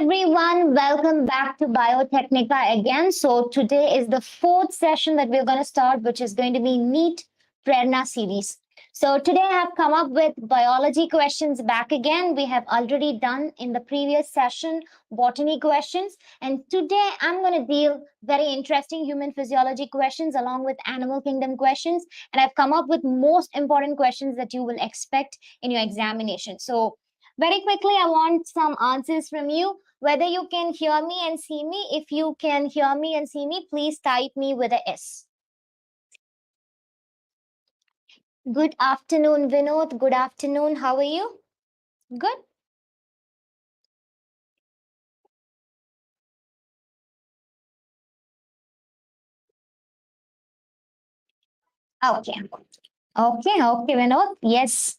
everyone, welcome back to Biotechnica again. So today is the fourth session that we're going to start, which is going to be NEET Prerna series. So today I have come up with biology questions back again. We have already done in the previous session botany questions, and today I'm going to deal very interesting human physiology questions along with animal kingdom questions, and I've come up with most important questions that you will expect in your examination. So very quickly, I want some answers from you. Whether you can hear me and see me. If you can hear me and see me, please type me with a S. Good afternoon, Vinod. Good afternoon. How are you? Good. Okay. Okay, Vinod. Yes.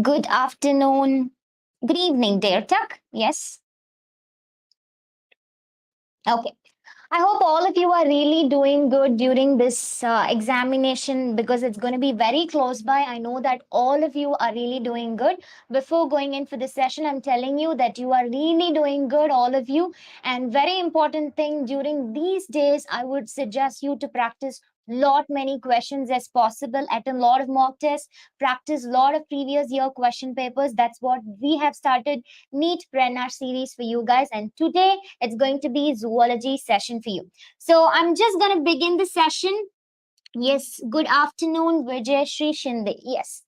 Good afternoon. Good evening, dear Tuck. Yes. Okay. I hope all of you are really doing good during this examination because it's going to be very close by. I know that all of you are really doing good. Before going in for the session, I'm telling you that you are really doing good, all of you. And very important thing, during these days, I would suggest you to practice many questions as possible, attend a lot of mock tests, practice a lot of previous year question papers. That's what we have started NEET Prerna series for you guys. And today it's going to be zoology session for you. So I'm just going to begin the session. Yes, good afternoon, Vijay Shri Shinde. Yes.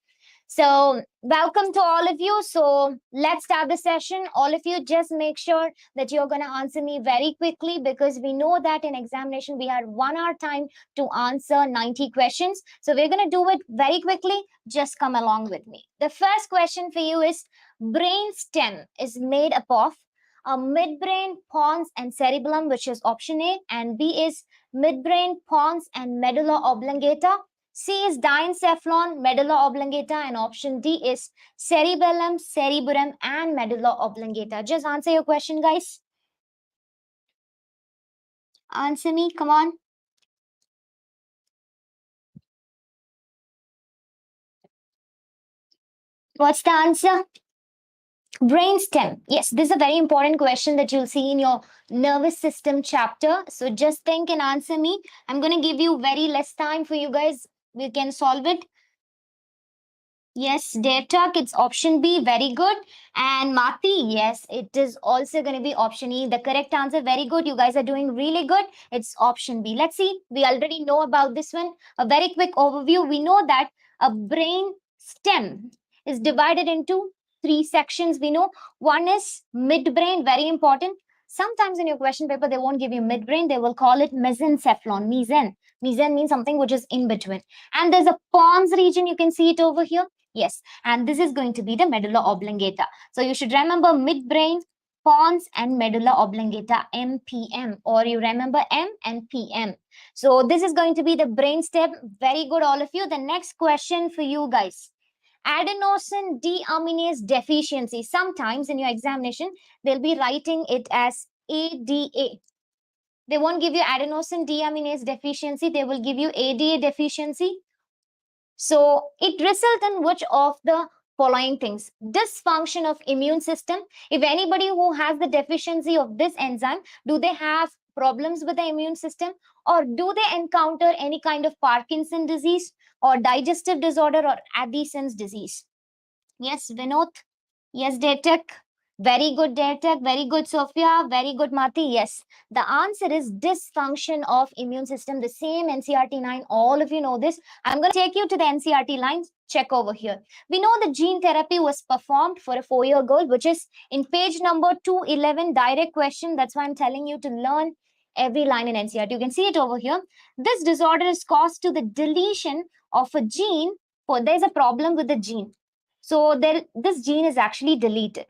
So welcome to all of you. So let's start the session. All of you just make sure that you're going to answer me very quickly because we know that in examination we had 1 hour time to answer 90 questions. So we're going to do it very quickly. Just come along with me. The first question for you is brain stem is made up of a midbrain, pons, and cerebellum, which is option A, and B is midbrain, pons, and medulla oblongata. C is diencephalon, medulla oblongata, and option D is cerebellum, cerebrum, and medulla oblongata. Just answer your question, guys. Answer me, come on. What's the answer? Brainstem. Yes, this is a very important question that you'll see in your nervous system chapter. So just think and answer me. I'm going to give you very less time for you guys. We can solve it. Yes, Deartak, it's option B. Very good. And Mati, yes, it is also going to be option E. The correct answer, very good. You guys are doing really good. It's option B. Let's see. We already know about this one. A very quick overview. We know that a brain stem is divided into 3 sections. We know one is midbrain, very important. Sometimes in your question paper, they won't give you midbrain. They will call it mesencephalon, mesen. Mesen means something which is in between. And there's a pons region. You can see it over here. Yes, and this is going to be the medulla oblongata. So you should remember midbrain, pons, and medulla oblongata, MPM, or you remember M and PM. So this is going to be the brainstem. Very good, all of you. The next question for you guys. Adenosine deaminase deficiency. Sometimes in your examination, they'll be writing it as ADA. They won't give you adenosine deaminase deficiency. They will give you ADA deficiency. So it results in which of the following things? Dysfunction of immune system. If anybody who has the deficiency of this enzyme, do they have problems with the immune system, or do they encounter any kind of Parkinson disease or digestive disorder or Addison's disease? Yes, Vinod. Yes, Detek. Very good, Detek. Very good, Sophia. Very good, Mati. Yes. The answer is dysfunction of immune system. The same NCERT 9. All of you know this. I'm going to take you to the NCERT lines. Check over here. We know the gene therapy was performed for a 4-year girl, which is in page number 211, direct question. That's why I'm telling you to learn every line in NCERT. You can see it over here. This disorder is caused to the deletion of a gene. There's a problem with the gene. So this gene is actually deleted.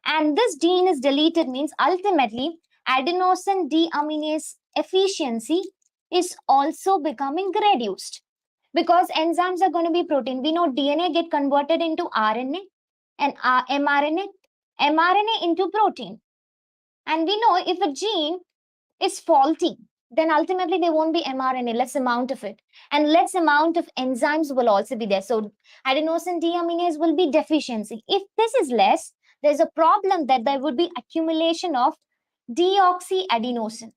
And this gene is deleted means ultimately adenosine deaminase efficiency is also becoming reduced because enzymes are going to be protein. We know DNA get converted into RNA and mRNA into protein. And we know if a gene is faulty, then ultimately there won't be mRNA, less amount of it. And less amount of enzymes will also be there. So adenosine deaminase will be deficiency. If this is less, there's a problem that there would be accumulation of deoxyadenosine.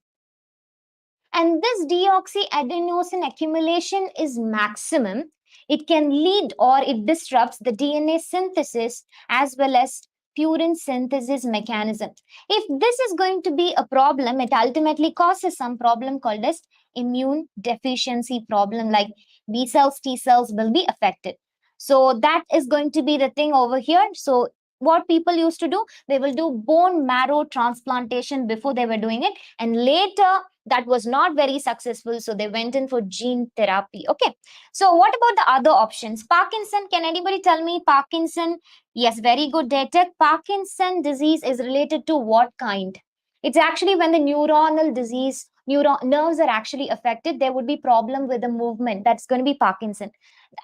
And this deoxyadenosine accumulation is maximum. It can lead or it disrupts the DNA synthesis as well as purine synthesis mechanism. If this is going to be a problem, it ultimately causes some problem called as immune deficiency problem, like B cells, T cells will be affected. So that is going to be the thing over here. So what people used to do, they will do bone marrow transplantation before they were doing it, and later that was not very successful, so they went in for gene therapy. Okay, so what about the other options? Parkinson, can anybody tell me Parkinson? Yes, very good data. Parkinson disease is related to what kind? It's actually when the neuronal disease, nerves are actually affected, there would be problem with the movement. That's going to be Parkinson.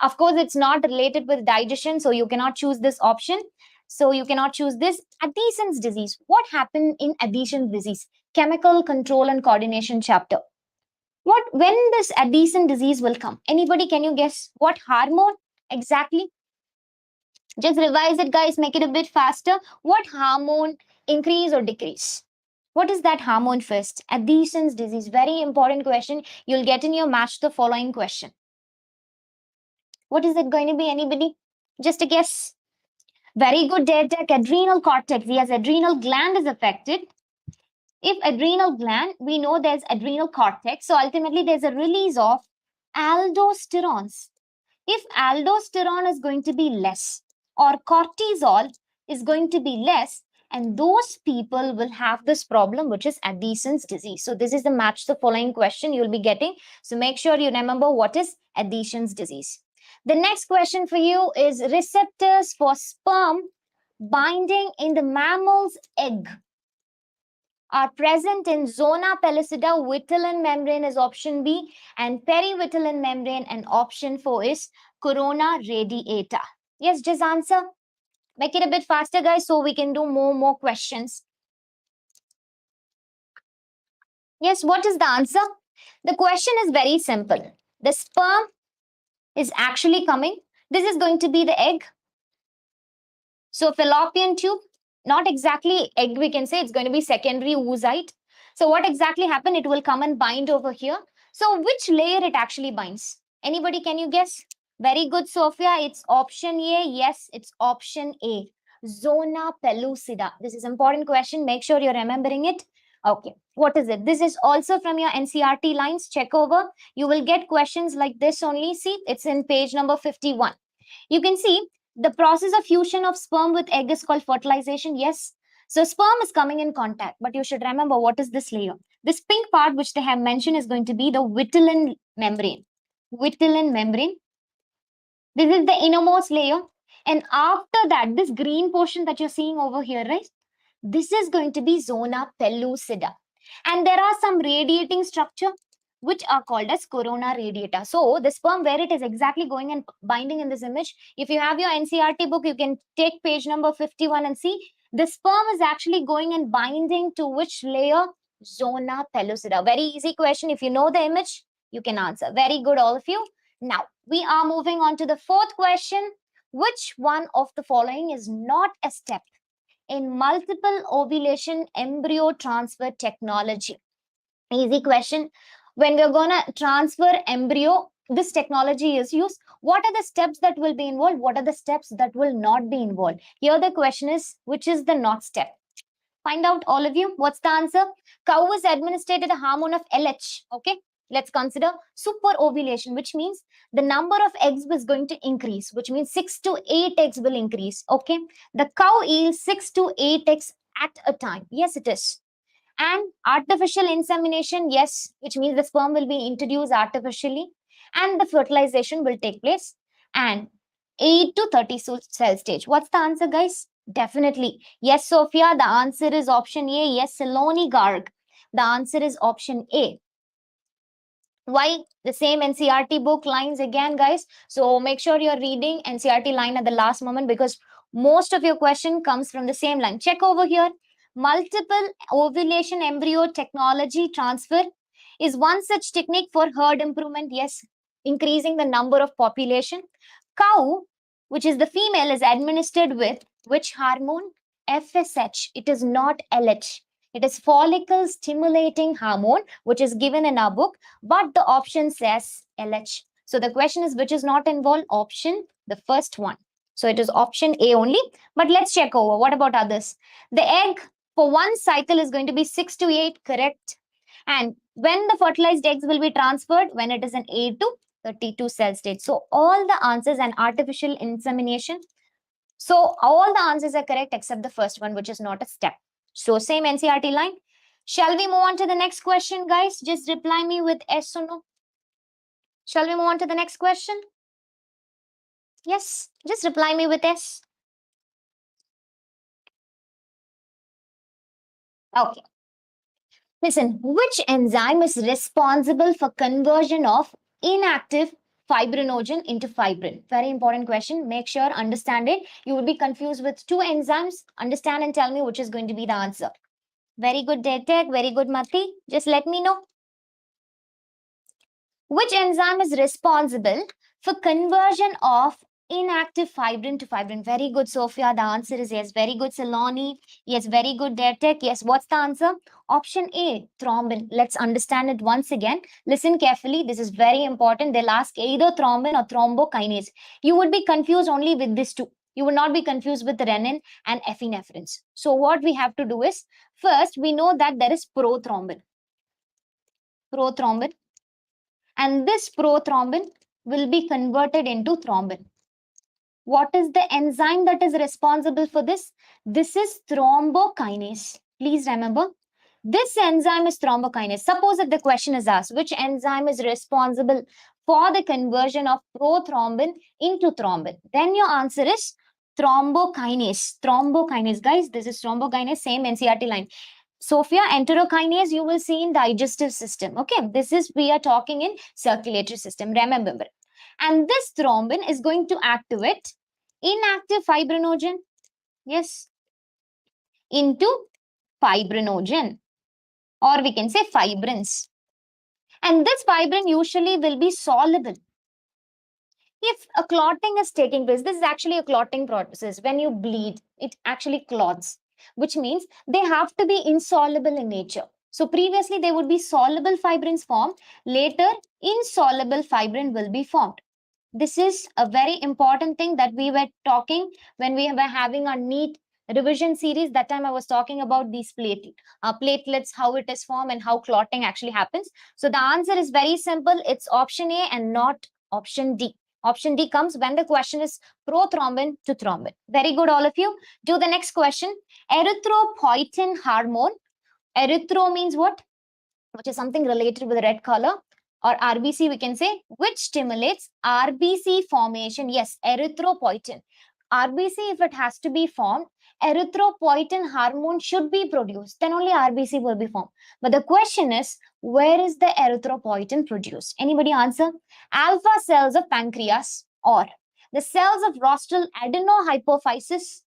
Of course, it's not related with digestion, so you cannot choose this option. So you cannot choose this. Addison's disease. What happened in Addison's disease? Chemical control and coordination chapter. When this Addison disease will come? Anybody, can you guess what hormone exactly? Just revise it, guys. Make it a bit faster. What hormone increase or decrease? What is that hormone first? Addison's disease. Very important question. You'll get in your match the following question. What is it going to be? Anybody? Just a guess. Very good data. Adrenal cortex. Yes, adrenal gland is affected. If adrenal gland, we know there's adrenal cortex. So ultimately, there's a release of aldosterons. If aldosterone is going to be less or cortisol is going to be less, and those people will have this problem, which is Addison's disease. So this is the match the following question you'll be getting. So make sure you remember what is Addison's disease. The next question for you is receptors for sperm binding in the mammal's egg are present in zona pellucida. Vitelline membrane is option B, and perivitelline membrane, and option 4 is corona radiata. Yes, just answer. Make it a bit faster, guys, so we can do more questions. Yes, what is the answer? The question is very simple. The sperm is actually coming. This is going to be the egg. So fallopian tube, not exactly egg, we can say it's going to be secondary oocyte. So what exactly happened? It will come and bind over here. So which layer it actually binds? Anybody, can you guess? Very good, Sophia. It's option A. Yes, it's option A. Zona pellucida. This is important question. Make sure you're remembering it. Okay, what is it? This is also from your NCRT lines. Check over. You will get questions like this only. See, it's in page number 51. You can see the process of fusion of sperm with egg is called fertilization. Yes. So sperm is coming in contact, but you should remember what is this layer. This pink part which they have mentioned is going to be the vitelline membrane. Vitelline membrane. This is the innermost layer. And after that, this green portion that you're seeing over here, right? This is going to be zona pellucida. And there are some radiating structure which are called as corona radiata. So the sperm, where it is exactly going and binding in this image, if you have your NCRT book, you can take page number 51 and see the sperm is actually going and binding to which layer? Zona pellucida. Very easy question. If you know the image, you can answer. Very good, all of you. Now, we are moving on to the fourth question. Which one of the following is not a step in multiple ovulation embryo transfer technology? Easy question. When we're going to transfer embryo, this technology is used. What are the steps that will be involved? What are the steps that will not be involved? Here the question is, which is the not step? Find out, all of you. What's the answer? Cow is administered a hormone of LH. Okay. Let's consider super ovulation, which means the number of eggs is going to increase, which means 6 to 8 eggs will increase. Okay. The cow yields 6 to 8 eggs at a time. Yes, it is. And artificial insemination, yes, which means the sperm will be introduced artificially and the fertilization will take place. And 8 to 30 cell stage. What's the answer, guys? Definitely. Yes, Sophia, the answer is option A. Yes, Saloni Garg. The answer is option A. Why? The same NCRT book lines again, guys. So make sure you're reading NCRT line at the last moment because most of your question comes from the same line. Check over here. Multiple ovulation embryo technology transfer is one such technique for herd improvement. Yes, increasing the number of population. Cow, which is the female, is administered with which hormone? FSH. It is not LH. It is follicle stimulating hormone, which is given in our book, but the option says LH. So the question is, which is not involved? Option, the first one. So it is option A only. But let's check over. What about others? The egg for one cycle is going to be 6 to 8, correct? And when the fertilized eggs will be transferred? When it is an 8 to 32 cell state. So all the answers and artificial insemination. So all the answers are correct except the first one, which is not a step. So same NCRT line. Shall we move on to the next question, guys? Just reply me with yes or no. Shall we move on to the next question? Yes, just reply me with yes. Okay. Listen, which enzyme is responsible for conversion of inactive fibrinogen into fibrin? Very important question. Make sure, understand it. You will be confused with two enzymes. Understand and tell me which is going to be the answer. Very good, Detek. Very good, Mati. Just let me know. Which enzyme is responsible for conversion of inactive fibrin to fibrin? Very good, Sophia. The answer is yes. Very good, Saloni. Yes, very good, Detek. Yes, what's the answer? Option A, thrombin. Let's understand it once again. Listen carefully. This is very important. They'll ask either thrombin or thrombokinase. You would be confused only with these two. You will not be confused with renin and epinephrines. So what we have to do is, first, we know that there is prothrombin. Prothrombin. And this prothrombin will be converted into thrombin. What is the enzyme that is responsible for this? This is thrombokinase. Please remember, this enzyme is thrombokinase. Suppose if the question is asked, which enzyme is responsible for the conversion of prothrombin into thrombin? Then your answer is thrombokinase. Thrombokinase, guys, this is thrombokinase, same NCRT line. Sophia, enterokinase, you will see in digestive system. Okay, this is, we are talking in circulatory system. Remember. And this thrombin is going to activate inactive fibrinogen. Yes. Into fibrinogen. Or we can say fibrins. And this fibrin usually will be soluble. If a clotting is taking place, this is actually a clotting process. When you bleed, it actually clots, which means they have to be insoluble in nature. So previously they would be soluble fibrins formed. Later, insoluble fibrin will be formed. This is a very important thing that we were talking when we were having our NEET revision series. That time I was talking about these platelets, how it is formed and how clotting actually happens. So the answer is very simple. It's option A and not option D. Option D comes when the question is prothrombin to thrombin. Very good, all of you. Do the next question. Erythropoietin hormone. Erythro means what? Which is something related with red color. Or RBC, we can say, which stimulates RBC formation. Yes, erythropoietin. RBC, if it has to be formed, erythropoietin hormone should be produced. Then only RBC will be formed. But the question is, where is the erythropoietin produced? Anybody answer? Alpha cells of pancreas or the cells of rostral adenohypophysis.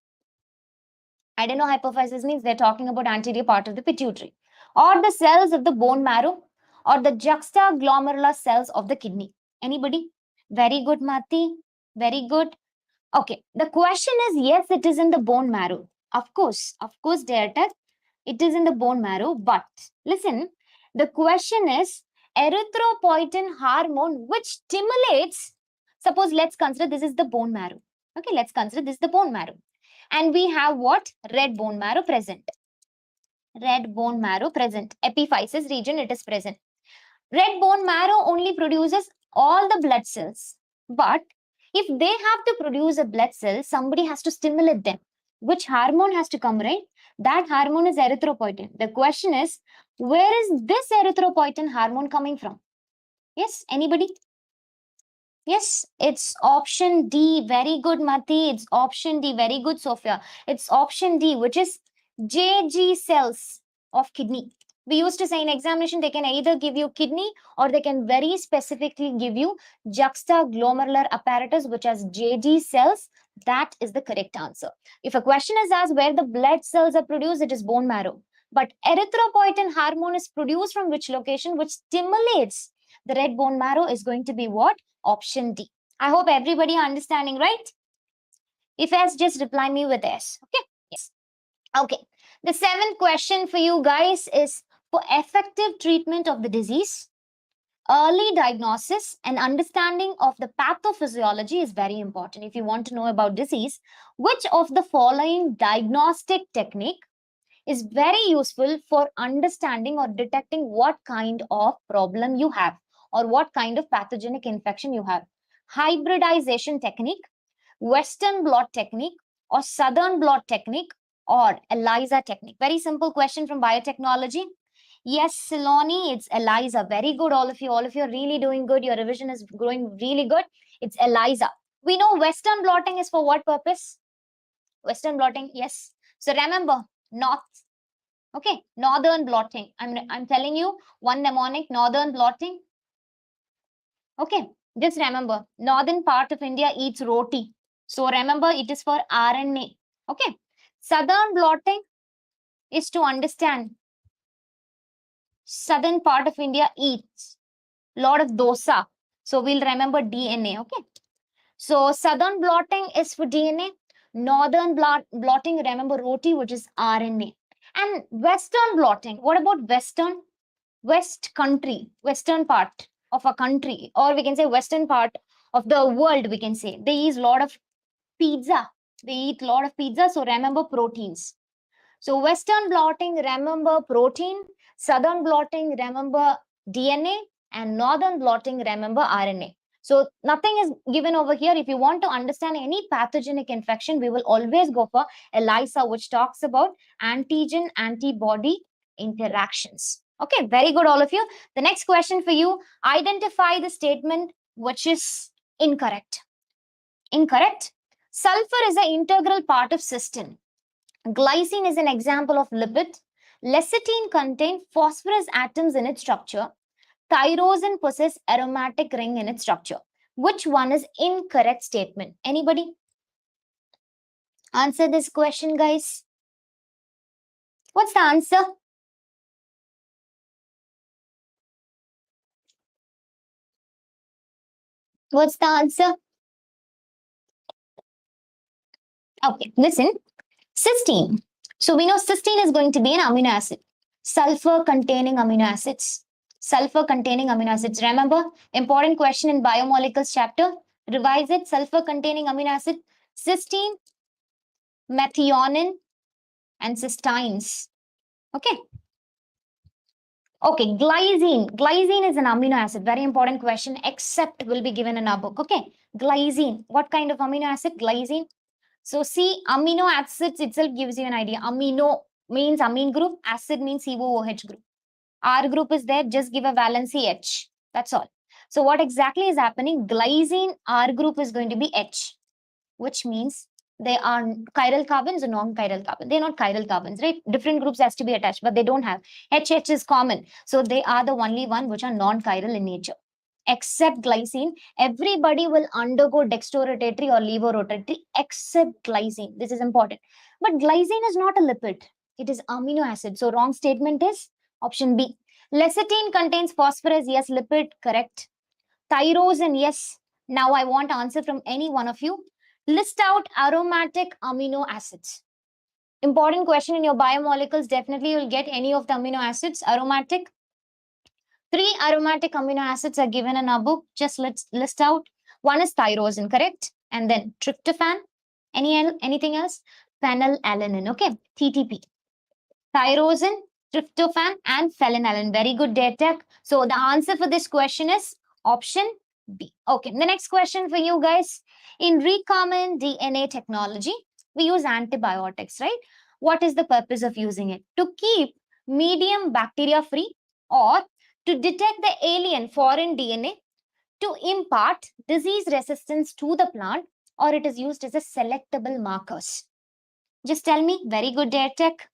Adenohypophysis means they're talking about anterior part of the pituitary. Or the cells of the bone marrow or the juxtaglomerular cells of the kidney. Anybody? Very good, Mati. Very good. Okay, the question is, yes, it is in the bone marrow. Of course, Deartek, it is in the bone marrow. But listen, the question is erythropoietin hormone which stimulates, suppose let's consider this is the bone marrow. Okay, let's consider this is the bone marrow. And we have what? Red bone marrow present. Red bone marrow present. Epiphysis region, it is present. Red bone marrow only produces all the blood cells. But if they have to produce a blood cell, somebody has to stimulate them. Which hormone has to come, right? That hormone is erythropoietin. The question is, where is this erythropoietin hormone coming from? Yes, anybody? Yes, it's option D. Very good, Mati. It's option D. Very good, Sophia. It's option D, which is JG cells of kidney. We used to say in examination, they can either give you kidney or they can very specifically give you juxtaglomerular apparatus, which has JG cells. That is the correct answer. If a question is asked where the blood cells are produced, it is bone marrow. But erythropoietin hormone is produced from which location, which stimulates the red bone marrow, is going to be what? Option D. I hope everybody understanding, right? If yes, just reply me with yes. Okay. Yes. Okay. The seventh question for you guys is for effective treatment of the disease. Early diagnosis and understanding of the pathophysiology is very important. If you want to know about disease, which of the following diagnostic technique is very useful for understanding or detecting what kind of problem you have or what kind of pathogenic infection you have? Hybridization technique, Western blot technique, or Southern blot technique, or ELISA technique? Very simple question from biotechnology. Yes, Siloni, it's ELISA. Very good, all of you. All of you are really doing good. Your revision is growing really good. It's ELISA. We know Western blotting is for what purpose? Western blotting, yes. So remember, North. Okay, Northern blotting. I'm telling you, one mnemonic, Northern blotting. Okay, just remember, northern part of India eats roti. So remember, it is for RNA. Okay, southern blotting is to understand. Southern part of India eats lot of dosa. So we'll remember DNA. Okay, so southern blotting is for DNA. Northern blotting, remember roti, which is RNA. And western blotting, what about western? West country, western part of a country, or we can say western part of the world, we can say. They eat a lot of pizza. They eat a lot of pizza. So remember proteins. So western blotting, remember protein. Southern blotting, remember DNA. And northern blotting, remember RNA. So nothing is given over here. If you want to understand any pathogenic infection, we will always go for ELISA, which talks about antigen-antibody interactions. Okay, very good, all of you. The next question for you, identify the statement which is incorrect. Incorrect. Sulfur is an integral part of cystine. Glycine is an example of lipid. Lecithin contains phosphorus atoms in its structure. Tyrosine possesses aromatic ring in its structure. Which one is incorrect statement? Anybody? Answer this question, guys. What's the answer? What's the answer? Okay, listen. Cysteine. So we know cysteine is going to be an amino acid. Sulfur containing amino acids. Sulfur containing amino acids. Remember, important question in biomolecules chapter. Revise it. Sulfur containing amino acid. Cysteine, methionine, and cysteines. Okay. Okay, glycine. Glycine is an amino acid. Very important question. Except will be given in our book. Okay. Glycine. What kind of amino acid? Glycine. So see, amino acids itself gives you an idea. Amino means amine group. Acid means COOH group. R group is there. Just give a valency H. That's all. So what exactly is happening? Glycine R group is going to be H, which means they are chiral carbons or non-chiral carbon. They're not chiral carbons, right? Different groups has to be attached, but they don't have. HH is common. So they are the only one which are non-chiral in nature. Except glycine, everybody will undergo dextrorotatory or levorotatory except glycine. This is important. But glycine is not a lipid. It is amino acid. So wrong statement is option B. Lecithin contains phosphorus. Yes, lipid. Correct. Tyrosine. Yes. Now I want answer from any one of you. List out aromatic amino acids. Important question in your biomolecules. Definitely you'll get any of the amino acids. Aromatic. 3 aromatic amino acids are given in our book. Just let's list out. One is tyrosine, correct? And then tryptophan. Anything else? Phenylalanine. Okay, TTP. Tyrosine, tryptophan, and phenylalanine. Very good, data. So the answer for this question is option B. Okay, the next question for you guys. In recombinant DNA technology, we use antibiotics, right? What is the purpose of using it? To keep medium bacteria free or to detect the alien foreign DNA, to impart disease resistance to the plant, or it is used as a selectable markers? Just tell me. Very good, Dare Tech.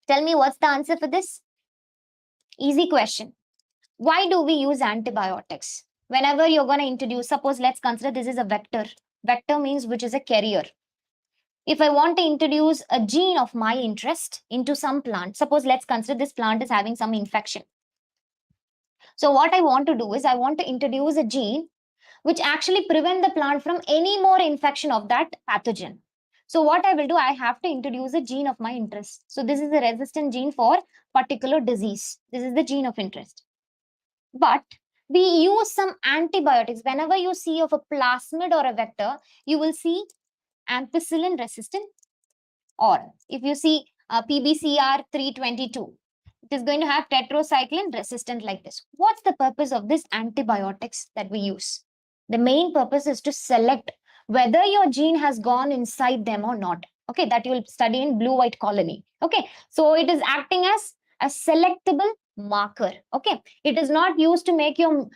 Tell me what's the answer for this? Easy question. Why do we use antibiotics? Whenever you're going to introduce, suppose let's consider this is a vector. Vector means which is a carrier. If I want to introduce a gene of my interest into some plant, suppose let's consider this plant is having some infection. So what I want to do is I want to introduce a gene which actually prevent the plant from any more infection of that pathogen. So what I will do, I have to introduce a gene of my interest. So this is the resistant gene for particular disease. This is the gene of interest. But we use some antibiotics. Whenever you see of a plasmid or a vector, you will see ampicillin resistant, or if you see PBCR 322, it is going to have tetracycline resistant like this. What's the purpose of this antibiotics that we use? The main purpose is to select whether your gene has gone inside them or not. Okay, that you will study in blue white colony. Okay, so it is acting as a selectable marker. Okay, it is not used to make your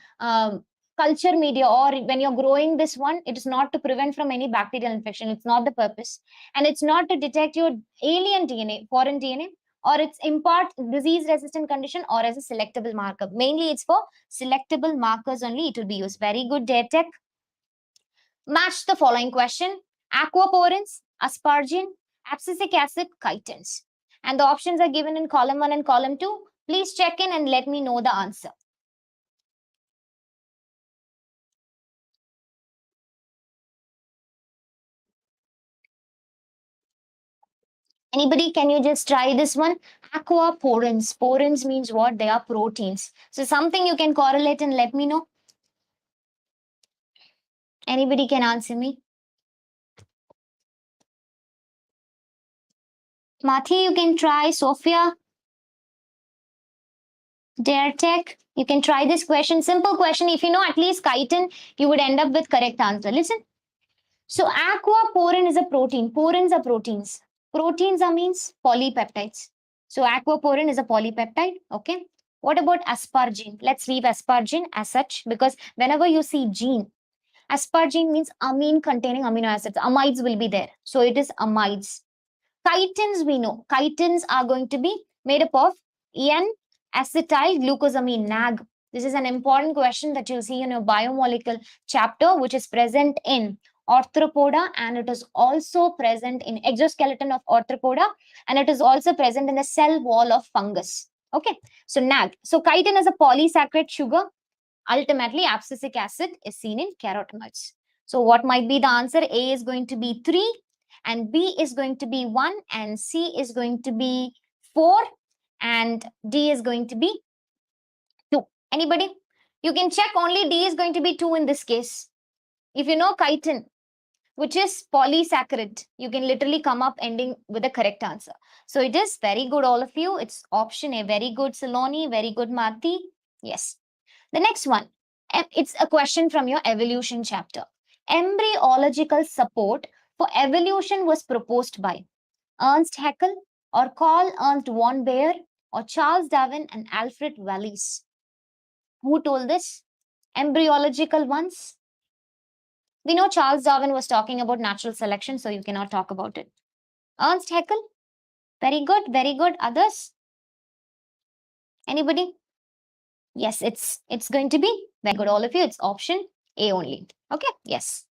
culture media, or when you're growing this one, it is not to prevent from any bacterial infection. It's not the purpose, and it's not to detect your alien DNA, foreign DNA, or it's impart disease resistant condition, or as a selectable marker. Mainly it's for selectable markers only it will be used. Very good, Dare Tech. Match the following question: aquaporins, asparagine, abscisic acid, chitins. And the options are given in column 1 and column 2. Please check in and let me know the answer. Anybody, can you just try this one? Aquaporins. Porins means what? They are proteins. So something you can correlate and let me know. Anybody can answer me. Mathi, you can try. Sophia, Dare Tech, you can try this question. Simple question. If you know at least chitin, you would end up with correct answer. Listen. So aquaporin is a protein. Porins are proteins. Proteins are means polypeptides. So aquaporin is a polypeptide. Okay. What about asparagine? Let's leave asparagine as such, because whenever you see gene, asparagine means amine containing amino acids. Amides will be there. So it is amides. Chitins, we know. Chitins are going to be made up of N-acetyl glucosamine, NAG. This is an important question that you'll see in your biomolecule chapter, which is present in arthropoda, and it is also present in exoskeleton of arthropoda, and it is also present in the cell wall of fungus. Okay, so NAG. So chitin is a polysaccharide sugar. Ultimately, abscisic acid is seen in carotenoids. So what might be the answer? A is going to be 3, and B is going to be 1, and C is going to be 4, and D is going to be 2. Anybody? You can check, only D is going to be 2 in this case. If you know chitin, which is polysaccharide, you can literally come up ending with the correct answer. So it is very good, all of you. It's option A. Very good, Saloni. Very good, Mati. Yes. The next one, it's a question from your evolution chapter. Embryological support for evolution was proposed by Ernst Haeckel, or Carl Ernst von Baer, or Charles Darwin and Alfred Wallace. Who told this? Embryological ones. We know Charles Darwin was talking about natural selection, so you cannot talk about it. Ernst Haeckel, very good, very good. Others? Anybody? Yes, it's going to be very good, all of you. It's option A only. Okay, yes.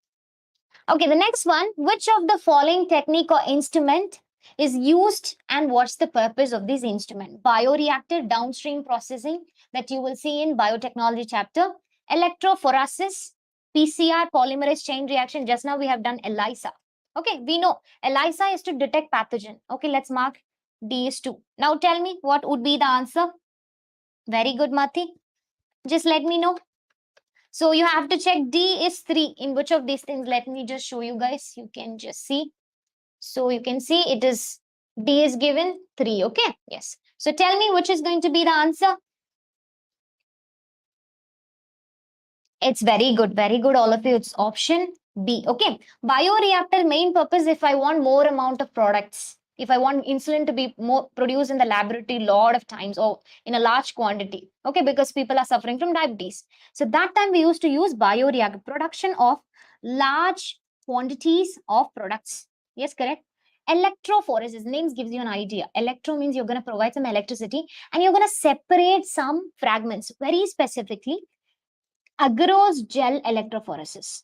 Okay, the next one, which of the following technique or instrument is used, and what's the purpose of this instrument? Bioreactor downstream processing that you will see in biotechnology chapter, electrophoresis, PCR polymerase chain reaction. Just now we have done ELISA. Okay, we know ELISA is to detect pathogen. Okay, let's mark D is 2. Now tell me what would be the answer. Very good, Mati. Just let me know. So you have to check D is 3 in which of these things. Let me just show you guys. You can just see. So you can see it is D is given 3. Okay. Yes. So tell me which is going to be the answer. It's very good. Very good, all of you. It's option B. Okay. Bioreactor main purpose, if I want more amount of products, if I want insulin to be more produced in the laboratory lot of times or in a large quantity, okay, because people are suffering from diabetes. So that time we used to use bioreactor, production of large quantities of products. Yes, correct. Electrophoresis, names gives you an idea. Electro means you're going to provide some electricity and you're going to separate some fragments. Very specifically, agarose gel electrophoresis.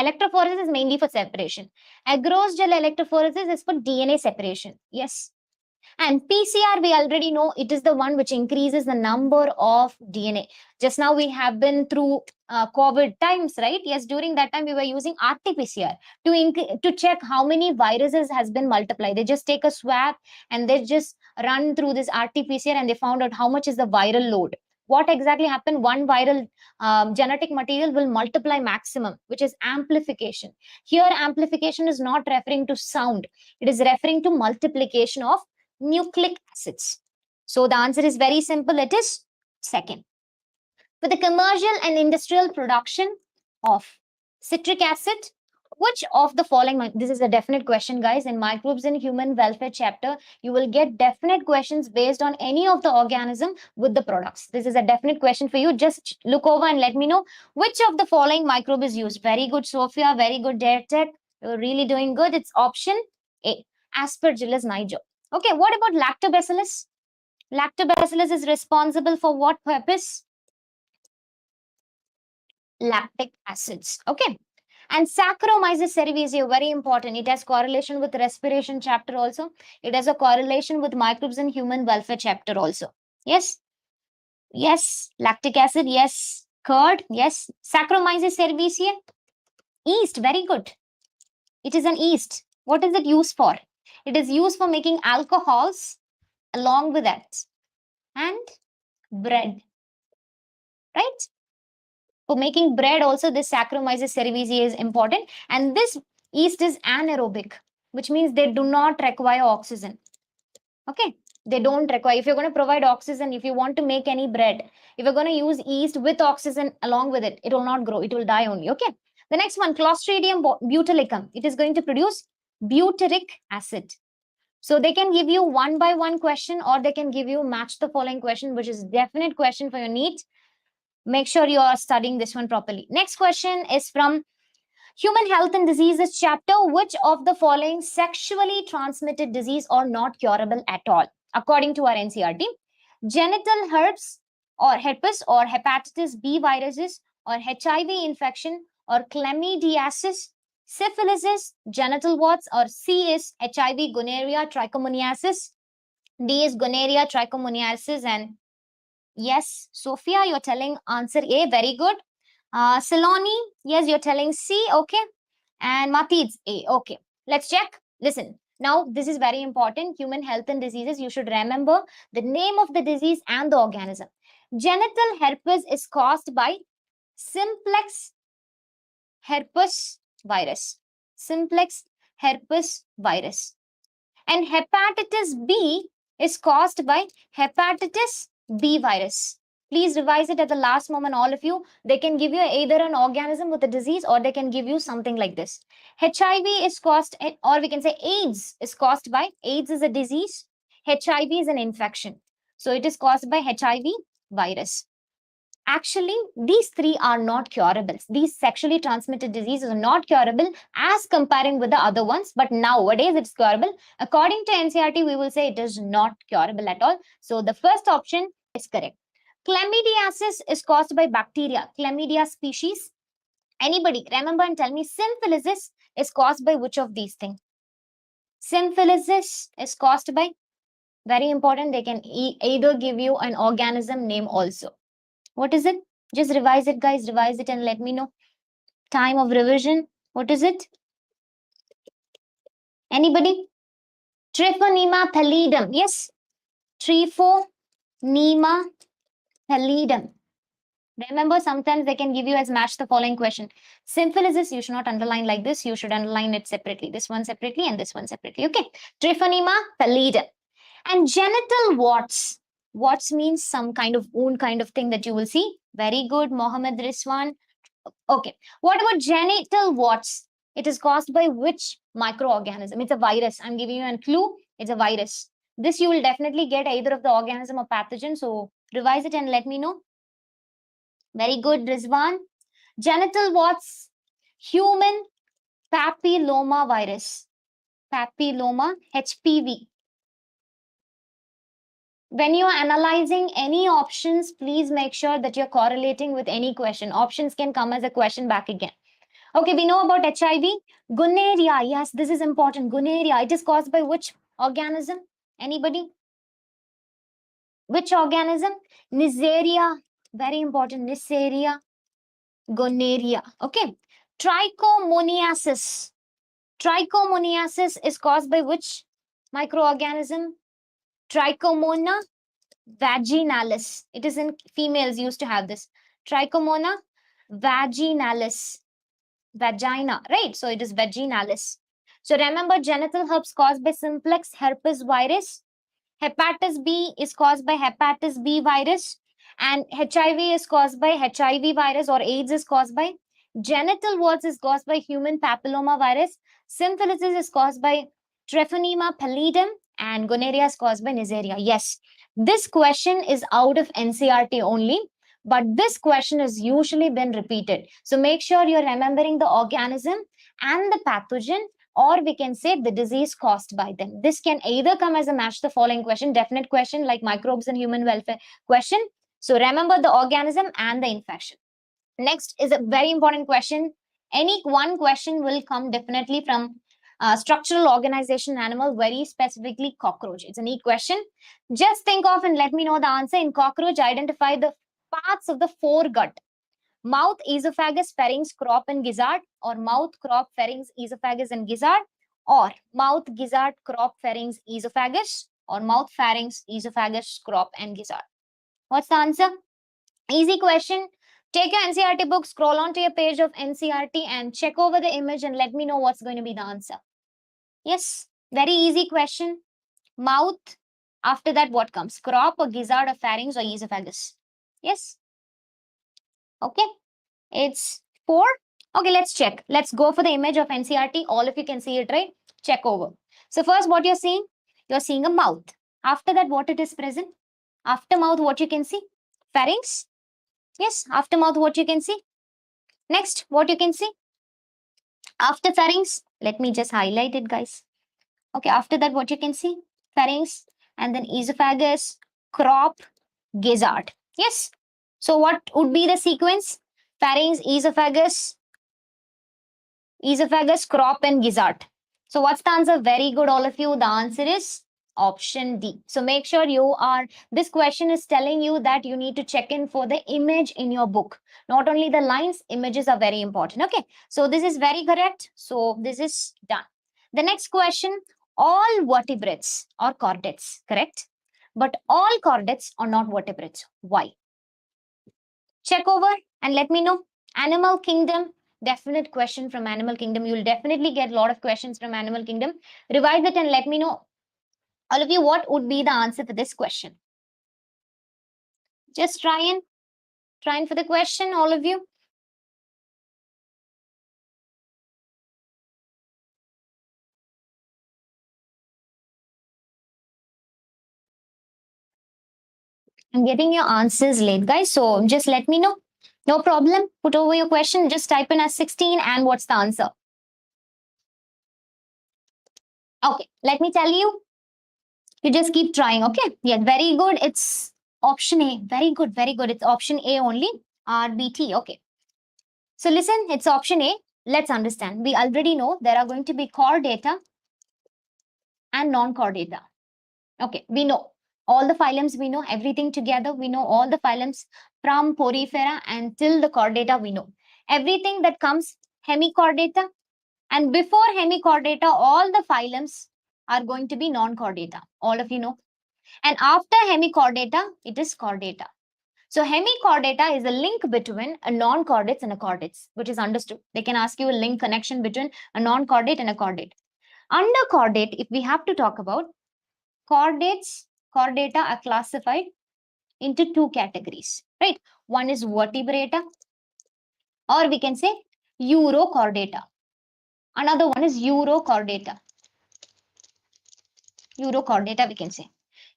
Electrophoresis is mainly for separation. Agarose gel electrophoresis is for DNA separation. Yes. And PCR, we already know it is the one which increases the number of DNA. Just now we have been through COVID times, right? Yes, during that time we were using RT-PCR to check how many viruses has been multiplied. They just take a swab and they just run through this RT-PCR and they found out how much is the viral load. What exactly happened? One viral genetic material will multiply maximum, which is amplification. Here, amplification is not referring to sound. It is referring to multiplication of nucleic acids. So the answer is very simple. It is second. For the commercial and industrial production of citric acid, which of the following, this is a definite question, guys. In microbes and human welfare chapter, you will get definite questions based on any of the organism with the products. This is a definite question for you. Just look over and let me know which of the following microbe is used. Very good, Sophia. Very good, Dare Tech. You're really doing good. It's option A, Aspergillus niger. Okay, what about lactobacillus? Lactobacillus is responsible for what purpose? Lactic acids. Okay. And Saccharomyces cerevisiae, very important. It has correlation with respiration chapter also. It has a correlation with microbes and human welfare chapter also. Yes. Yes. Lactic acid. Yes. Curd. Yes. Saccharomyces cerevisiae. Yeast. Very good. It is an yeast. What is it used for? It is used for making alcohols along with that. And bread. Right? For making bread also, this Saccharomyces cerevisiae is important. And this yeast is anaerobic, which means they do not require oxygen. Okay, they don't require. If you're going to provide oxygen, if you want to make any bread, if you're going to use yeast with oxygen along with it, it will not grow. It will die only. Okay. The next one, Clostridium butylicum. It is going to produce butyric acid. So they can give you one by one question, or they can give you match the following question, which is definite question for your NEET. Make sure you are studying this one properly. Next question is from Human Health and Diseases chapter. Which of the following sexually transmitted disease are not curable at all, according to our NCRT? Genital herpes or hepatitis B viruses, or HIV infection, or chlamydiasis, syphilis, genital warts, or C is HIV, gonorrhea, trichomoniasis, D is gonorrhea, trichomoniasis, and yes, Sophia, you're telling answer A. Very good. Saloni, yes, you're telling C. Okay. And Matids A. Okay. Let's check. Listen. Now, this is very important. Human health and diseases. You should remember the name of the disease and the organism. Genital herpes is caused by simplex herpes virus. Simplex herpes virus. And hepatitis B is caused by hepatitis B virus. Please revise it at the last moment, all of you. They can give you either an organism with a disease, or they can give you something like this. HIV is caused, or we can say AIDS is caused by, AIDS is a disease, HIV is an infection. So it is caused by HIV virus. Actually, these three are not curable. These sexually transmitted diseases are not curable as comparing with the other ones. But nowadays, it's curable. According to NCRT, we will say it is not curable at all. So the first option is correct. Chlamydiasis is caused by bacteria, Chlamydia species. Anybody remember and tell me, syphilis is caused by which of these things? Syphilis is caused by, very important, they can either give you an organism name also. What is it? Just revise it, guys. Revise it and let me know. Time of revision. What is it? Anybody? Triphonema pallidum. Yes. Triphonema pallidum. Remember, sometimes they can give you as match the following question. Syphilis, you should not underline like this. You should underline it separately. This one separately and this one separately. Okay. Triphonema pallidum. And genital warts. Warts means some kind of wound kind of thing that you will see. Very good, Mohammed Rizwan. Okay. What about genital warts? It is caused by which microorganism? It's a virus. I'm giving you a clue. It's a virus. This you will definitely get either of the organism or pathogen. So revise it and let me know. Very good, Rizwan. Genital warts, human papilloma virus. Papilloma, HPV. When you are analyzing any options, please make sure that you're correlating with any question. Options can come as a question back again. Okay, we know about HIV. Gonorrhea, yes, this is important. Gonorrhea, it is caused by which organism? Anybody? Which organism? Neisseria. Very important. Neisseria gonorrhea. Okay. Trichomoniasis. Trichomoniasis is caused by which microorganism? Trichomona vaginalis. It is in females used to have this. Trichomona vaginalis. Vagina, right? So it is vaginalis. So remember, genital herpes caused by simplex herpes virus. Hepatitis B is caused by hepatitis B virus, and HIV is caused by HIV virus, or AIDS is caused by genital warts is caused by human papilloma virus. Syphilis is caused by Treponema pallidum, and gonorrhea is caused by Neisseria. Yes, this question is out of NCRT only, but this question has usually been repeated. So make sure you're remembering the organism and the pathogen, or we can say the disease caused by them. This can either come as a match the following question, definite question like microbes and human welfare question. So remember the organism and the infection. Next is a very important question. Any one question will come definitely from structural organization animal, very specifically cockroach. It's a neat question. Just think of and let me know the answer. In cockroach, identify the parts of the foregut: mouth, esophagus, pharynx, crop, and gizzard, or mouth, crop, pharynx, esophagus, and gizzard, or mouth, gizzard, crop, pharynx, esophagus, or mouth, pharynx, esophagus, crop, and gizzard. What's the answer? Easy question. Take your NCRT book, scroll onto your page of NCRT and check over the image and let me know what's going to be the answer. Yes, very easy question. Mouth. After that, what comes? Crop or gizzard or pharynx or esophagus? Yes. Okay. It's 4. Okay, let's check. Let's go for the image of NCRT. All of you can see it, right? Check over. So first, what you're seeing? You're seeing a mouth. After that, what it is present? After mouth, what you can see? Pharynx. Yes, after mouth, what you can see? Next, what you can see? After pharynx, let me just highlight it, guys. Okay, after that, what you can see? Pharynx, and then esophagus, crop, gizzard. Yes. So what would be the sequence? Pharynx, esophagus, crop, and gizzard. So what's the answer? Very good, all of you. The answer is option D. So make sure this question is telling you that you need to check in for the image in your book. Not only the lines, images are very important. Okay. So this is very correct. So this is done. The next question, all vertebrates are chordates, correct? But all chordates are not vertebrates. Why? Check over and let me know. Animal kingdom, definite question from animal kingdom. You'll definitely get a lot of questions from animal kingdom. Revise it and let me know, all of you, what would be the answer for this question. Just try for the question, all of you. I'm getting your answers late, guys. So just let me know. No problem. Put over your question. Just type in as 16 and what's the answer. Okay, let me tell you. You just keep trying, okay? Yeah, very good. It's option A. Very good, very good. It's option A only. RBT, okay. So listen, it's option A. Let's understand. We already know there are going to be core data and non-core data. Okay, we know all the phylums, we know everything together. We know all the phylums from Porifera until the chordata, we know. Everything that comes hemichordata, and before hemichordata, all the phylums are going to be non-chordata. All of you know. And after hemichordata, it is chordata. So hemichordata is a link between a non-chordates and a chordates, which is understood. They can ask you a link connection between a non-chordate and a chordate. Under chordate, if we have to talk about chordata are classified into 2 categories, right? One is vertebrata, or we can say urochordata. Another one is urochordata. Urochordata, we can say.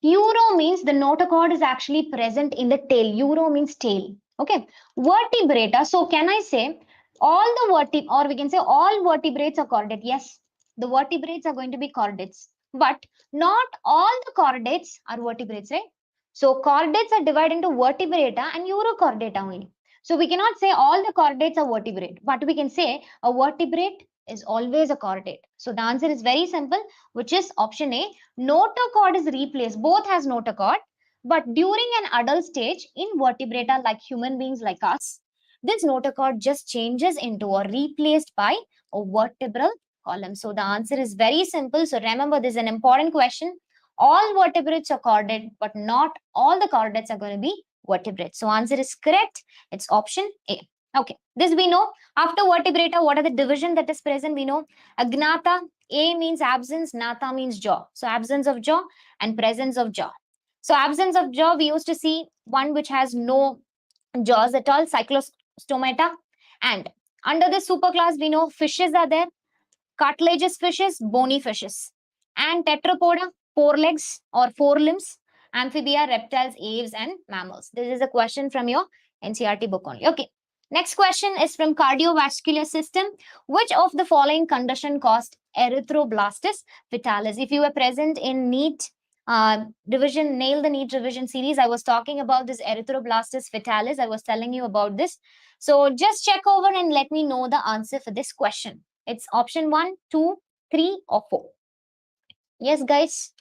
Uro means the notochord is actually present in the tail. Uro means tail. Okay. Vertebrata. So can I say all the or we can say all vertebrates are chordate? Yes. The vertebrates are going to be chordates. But not all the chordates are vertebrates, right? So chordates are divided into vertebrata and urochordata only. So we cannot say all the chordates are vertebrate, but we can say a vertebrate is always a chordate. So the answer is very simple, which is option A. Notochord is replaced. Both has notochord, but during an adult stage in vertebrata like human beings like us, this notochord just changes into or replaced by a vertebral column. So the answer is very simple. So remember, this is an important question. All vertebrates are chordate, but not all the chordates are going to be vertebrates. So answer is correct. It's option A. Okay, this we know. After vertebrata, what are the division that is present? We know agnata. A means absence, nata means jaw. So absence of jaw and presence of jaw. So absence of jaw, we used to see one which has no jaws at all, cyclostomata. And under this superclass, we know fishes are there, cartilaginous fishes, bony fishes. And tetrapoda, four legs or four limbs, amphibia, reptiles, aves, and mammals. This is a question from your NCERT book only. Okay. Next question is from cardiovascular system. Which of the following condition caused erythroblastis fetalis? If you were present in NEET division, nail the NEET revision series, I was talking about this erythroblastis fetalis. I was telling you about this. So just check over and let me know the answer for this question. It's option 1, 2, 3, or 4. Yes, guys.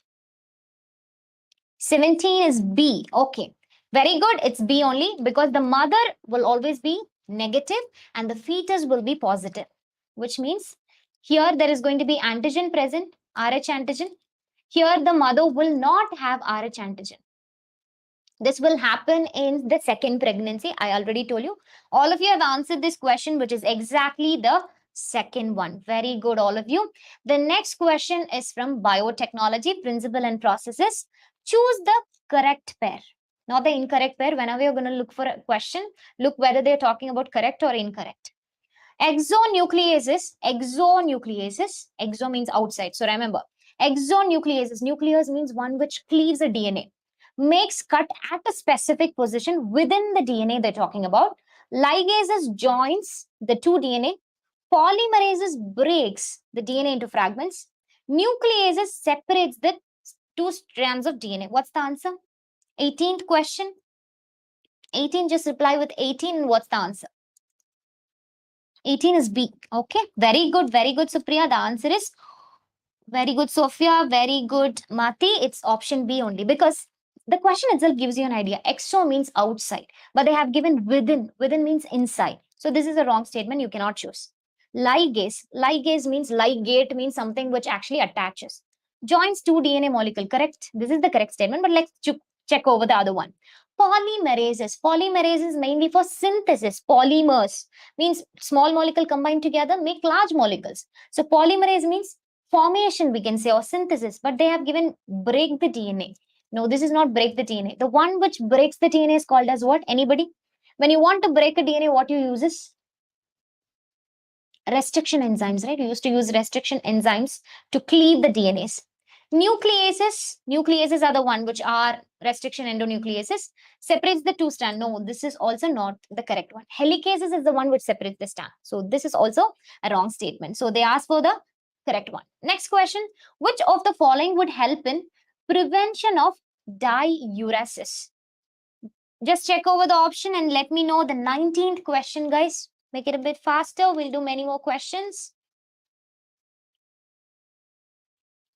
17 is B. Okay. Very good. It's B only because the mother will always be negative and the fetus will be positive, which means here there is going to be antigen present, Rh antigen. Here the mother will not have Rh antigen. This will happen in the second pregnancy. I already told you. All of you have answered this question, which is exactly the second one. Very good, all of you. The next question is from biotechnology, principle and processes. Choose the correct pair, not the incorrect pair. Whenever you're going to look for a question, look whether they're talking about correct or incorrect. Exonucleases, exo means outside. So remember, exonucleases, nucleus means one which cleaves a DNA, makes cut at a specific position within the DNA they're talking about. Ligases joins the two DNA. Polymerases breaks the DNA into fragments. Nucleases separates the two strands of DNA. What's the answer? 18th question. 18, just reply with 18 and what's the answer? 18 is B. Okay, very good, Supriya. The answer is very good, Sophia. Very good, Mati. It's option B only because the question itself gives you an idea. Exo means outside, but they have given within. Within means inside. So this is a wrong statement. You cannot choose. Ligase. Ligase means ligate means something which actually attaches. Joins two DNA molecule. Correct. This is the correct statement, but let's check over the other one. Polymerases. Polymerases mainly for synthesis. Polymers means small molecule combined together make large molecules. So polymerase means formation, we can say, or synthesis, but they have given break the DNA. No, this is not break the DNA. The one which breaks the DNA is called as what? Anybody? When you want to break a DNA, what you use is restriction enzymes, right? You used to use restriction enzymes to cleave the DNAs. Nucleases are the one which are restriction endonucleases, separates the two strand. No, this is also not the correct one. Helicases is the one which separates the strand. So this is also a wrong statement. So they ask for the correct one. Next question, which of the following would help in prevention of diuresis? Just check over the option and let me know the 19th question, guys. Make it a bit faster. We'll do many more questions.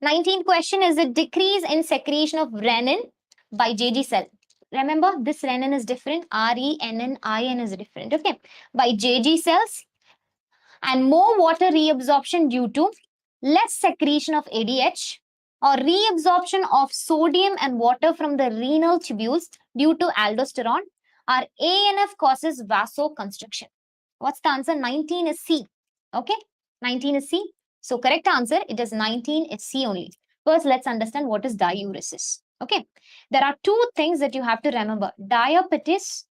19th question is a decrease in secretion of renin by JG cell. Remember, this renin is different. R-E-N-N-I-N is different. Okay. By JG cells and more water reabsorption due to less secretion of ADH or reabsorption of sodium and water from the renal tubules due to aldosterone, or ANF causes vasoconstriction. What's the answer? 19 is C. Okay. 19 is C. So correct answer, it is 19, it's C only. First, let's understand what is diuresis. Okay. There are two things that you have to remember. Diabetes,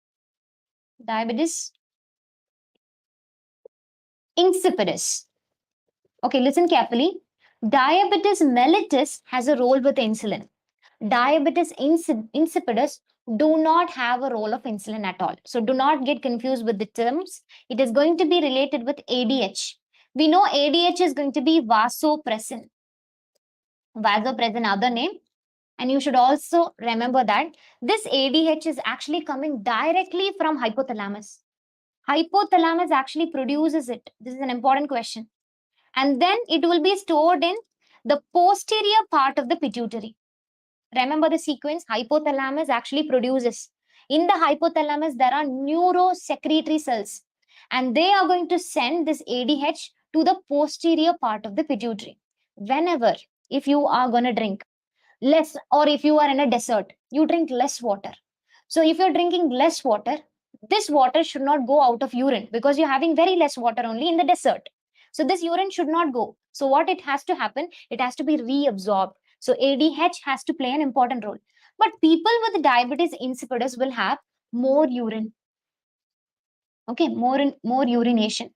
insipidus. Okay, listen carefully. Diabetes mellitus has a role with insulin. Diabetes insipidus do not have a role of insulin at all. So do not get confused with the terms. It is going to be related with ADH. We know ADH is going to be vasopressin. Vasopressin, other name. And you should also remember that this ADH is actually coming directly from hypothalamus. Hypothalamus actually produces it. This is an important question. and then it will be stored in the posterior part of the pituitary. Remember the sequence. Hypothalamus actually produces. In the hypothalamus, there are neurosecretory cells, and they are going to send this ADH to the posterior part of the pituitary. Whenever, if you are going to drink less, or if you are in a desert, you drink less water. So if you're drinking less water, this water should not go out of urine because you're having very less water only in the desert. So this urine should not go. So what it has to happen, it has to be reabsorbed. So ADH has to play an important role. But people with diabetes insipidus will have more urine. Okay, more urination.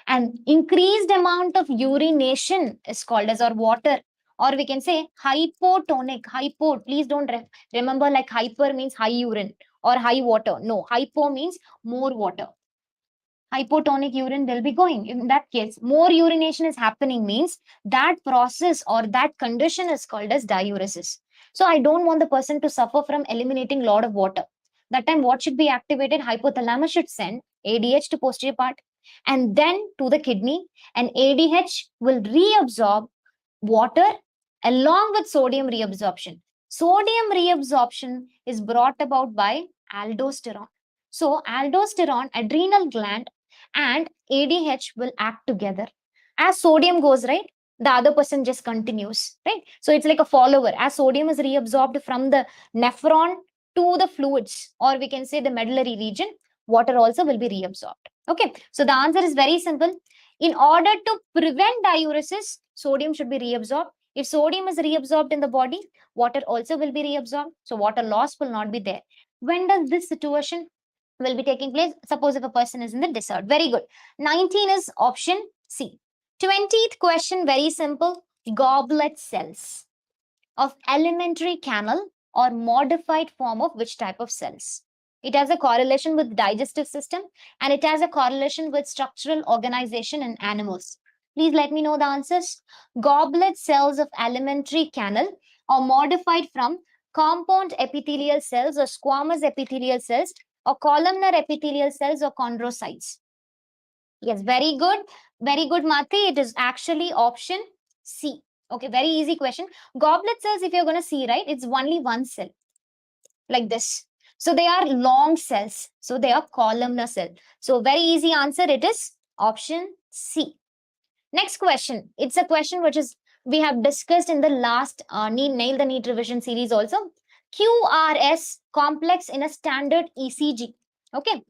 And increased amount of urination is called as, or water, or we can say hypotonic. Hypo, please don't remember like hyper means high urine or high water. No, hypo means more water. Hypotonic urine will be going. In that case, more urination is happening means that process or that condition is called as diuresis. So I don't want the person to suffer from eliminating lot of water. That time what should be activated? Hypothalamus should send ADH to posterior part and then to the kidney, and ADH will reabsorb water along with sodium reabsorption. Sodium reabsorption is brought about by aldosterone. So aldosterone, adrenal gland and ADH will act together. As sodium goes, right, the other person just continues, right? So it's like a follower. As sodium is reabsorbed from the nephron to the fluids, or we can say the medullary region, water also will be reabsorbed. Okay, so the answer is very simple. In order to prevent diuresis, sodium should be reabsorbed. If sodium is reabsorbed in the body, water also will be reabsorbed. So water loss will not be there. When does this situation will be taking place? Suppose if a person is in the desert. Very good. 19 is option C. 20th question, very simple. Goblet cells of alimentary canal or modified form of which type of cells? It has a correlation with digestive system and it has a correlation with structural organization in animals. Please let me know the answers. Goblet cells of alimentary canal or modified from compound epithelial cells or squamous epithelial cells or columnar epithelial cells or chondrocytes. Yes, very good. Very good, Mati. It is actually option C. Okay, very easy question. Goblet cells, if you're going to see, right, it's only one cell like this. So they are long cells. So they are columnar cell. So very easy answer. It is option C. Next question. It's a question which is we have discussed in the last Nail the NEET revision series also. QRS, complex in a standard ECG. Okay.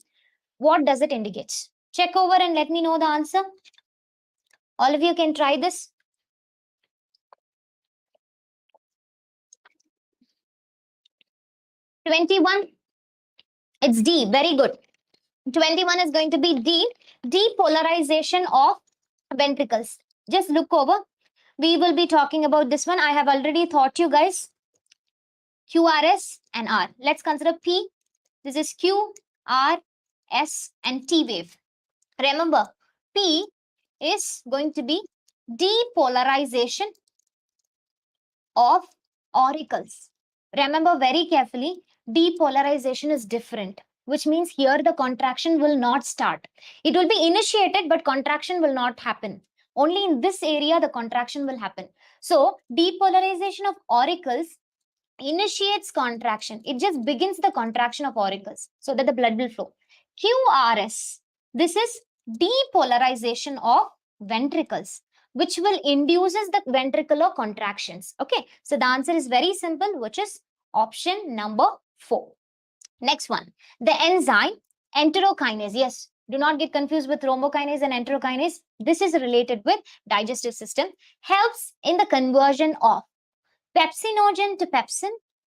What does it indicate? Check over and let me know the answer. All of you can try this. 21. It's D. Very good. 21 is going to be D. Depolarization of ventricles. Just look over. We will be talking about this one. I have already taught you guys. QRS and R. Let's consider P. This is Q, R, S and T wave. Remember, P is going to be depolarization of auricles. Remember very carefully, depolarization is different, which means here the contraction will not start. It will be initiated, but contraction will not happen. Only in this area, the contraction will happen. So, depolarization of auricles initiates contraction. It just begins the contraction of auricles so that the blood will flow. QRS, this is depolarization of ventricles, which will induces the ventricular contractions. Okay, so the answer is very simple, which is option number 4. Next one, the enzyme enterokinase. Yes, do not get confused with thrombokinase and enterokinase. This is related with digestive system, helps in the conversion of pepsinogen to pepsin,